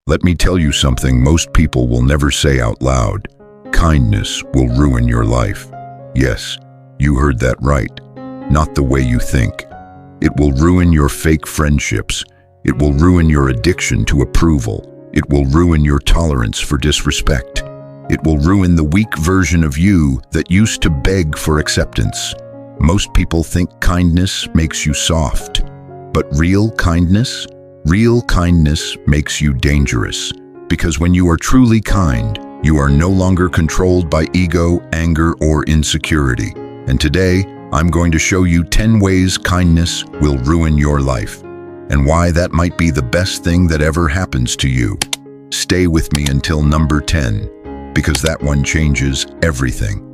Let me tell you something most people will never say out loud. Kindness will ruin your life. Yes, you heard that right. Not the way you think. It will ruin your fake friendships. It will ruin your addiction to approval. It will ruin your tolerance for disrespect. It will ruin the weak version of you that used to beg for acceptance. Most people think kindness makes you soft. But real kindness makes you dangerous. Because when you are truly kind, you are no longer controlled by ego, anger, or insecurity. And today, I'm going to show you 10 ways kindness will ruin your life, and why that might be the best thing that ever happens to you. Stay with me until number 10, because that one changes everything.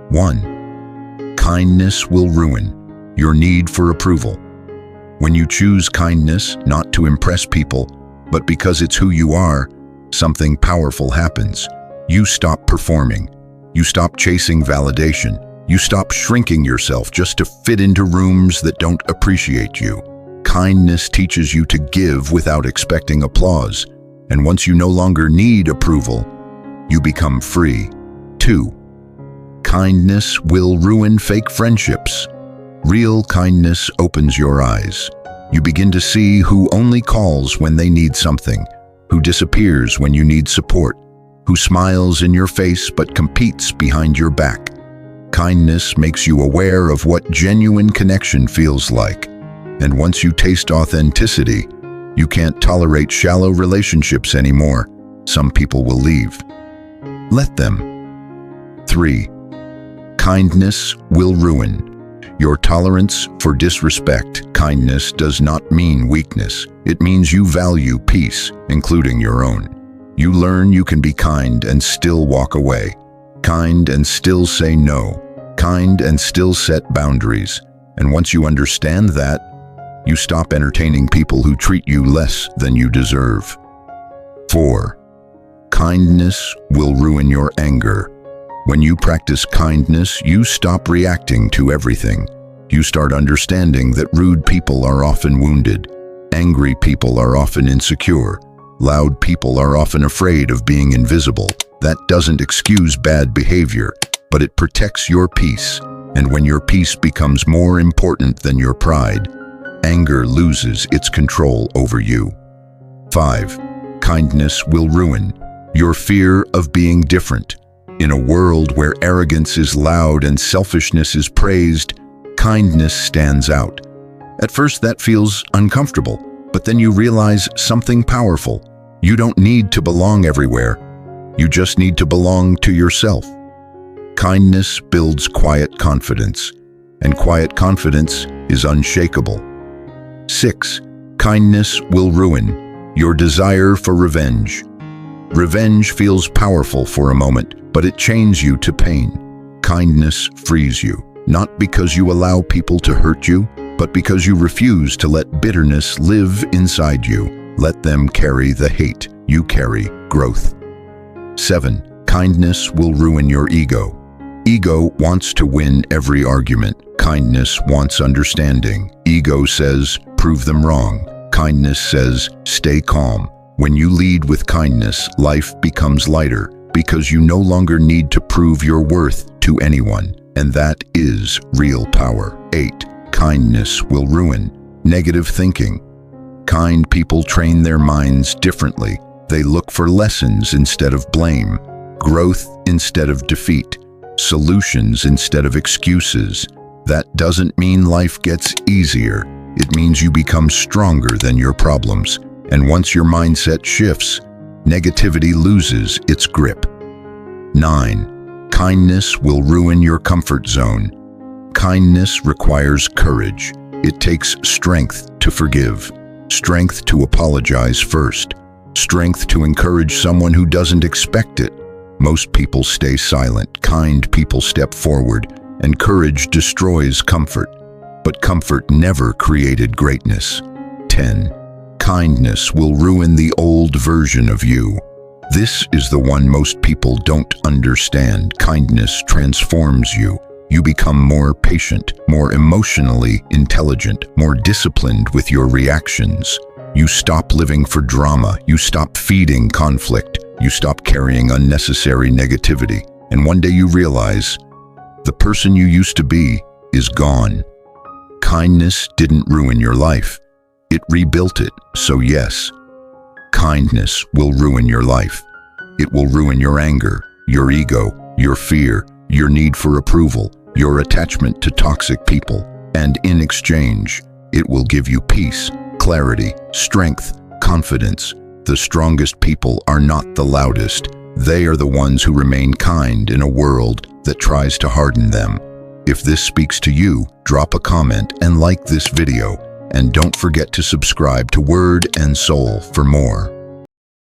1. Kindness will ruin your need for approval. When you choose kindness, not to impress people, but because it's who you are, something powerful happens. You stop performing. You stop chasing validation. You stop shrinking yourself just to fit into rooms that don't appreciate you. Kindness teaches you to give without expecting applause. And once you no longer need approval, you become free. 2. Kindness will ruin fake friendships. Real kindness opens your eyes. You begin to see who only calls when they need something, who disappears when you need support, who smiles in your face but competes behind your back. Kindness makes you aware of what genuine connection feels like. And once you taste authenticity, you can't tolerate shallow relationships anymore. Some people will leave. Let them. 3. Kindness will ruin your tolerance for disrespect. Kindness does not mean weakness. It means you value peace, including your own. You learn you can be kind and still walk away. Kind and still say no. Kind and still set boundaries. And once you understand that, you stop entertaining people who treat you less than you deserve. 4. Kindness will ruin your anger. When you practice kindness, you stop reacting to everything. You start understanding that rude people are often wounded. Angry people are often insecure. Loud people are often afraid of being invisible. That doesn't excuse bad behavior, but it protects your peace. And when your peace becomes more important than your pride, anger loses its control over you. 5. Kindness will ruin your fear of being different. In a world where arrogance is loud and selfishness is praised, kindness stands out. At first that feels uncomfortable, but then you realize something powerful. You don't need to belong everywhere. You just need to belong to yourself. Kindness builds quiet confidence, and quiet confidence is unshakable. 6. Kindness will ruin your desire for revenge. Revenge feels powerful for a moment, but it chains you to pain. Kindness frees you, not because you allow people to hurt you, but because you refuse to let bitterness live inside you. Let them carry the hate. You carry growth. 7. Kindness will ruin your ego. Ego wants to win every argument. Kindness wants understanding. Ego says, prove them wrong. Kindness says, stay calm. When you lead with kindness, life becomes lighter because you no longer need to prove your worth to anyone. And that is real power. 8. Kindness will ruin negative thinking. Kind people train their minds differently. They look for lessons instead of blame, growth instead of defeat, solutions instead of excuses. That doesn't mean life gets easier. It means you become stronger than your problems. And once your mindset shifts, negativity loses its grip. 9. Kindness will ruin your comfort zone. Kindness requires courage. It takes strength to forgive, strength to apologize first, strength to encourage someone who doesn't expect it. Most people stay silent. Kind people step forward, and courage destroys comfort. But comfort never created greatness. 10. Kindness will ruin the old version of you. This is the one most people don't understand. Kindness transforms you. You become more patient, more emotionally intelligent, more disciplined with your reactions. You stop living for drama. You stop feeding conflict. You stop carrying unnecessary negativity. And one day you realize the person you used to be is gone. Kindness didn't ruin your life. It rebuilt it. So yes, kindness will ruin your life. It will ruin your anger, your ego, your fear, your need for approval, your attachment to toxic people. And in exchange, it will give you peace, clarity, strength, confidence. The strongest people are not the loudest. They are the ones who remain kind in a world that tries to harden them. If this speaks to you, drop a comment and like this video. And don't forget to subscribe to Word and Soul for more.